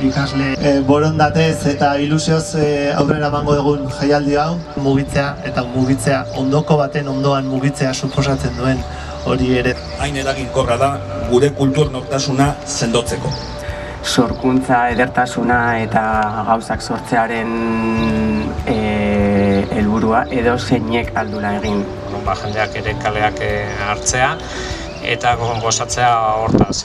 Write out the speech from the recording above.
Ikasle borondatez eta ilusioz aurrera emango dugun jaialdi hau. Mugitzea eta mugitzea ondoko baten ondoan mugitzea suposatzen duen hori ere. Hain eraginkorra da gure kultur nortasuna sendotzeko. Sorkuntza, edertasuna eta gauzak sortzearen helburua edo zeinek aldula egin. Jendeak ere kaleak hartzea eta gozatzea hortaz.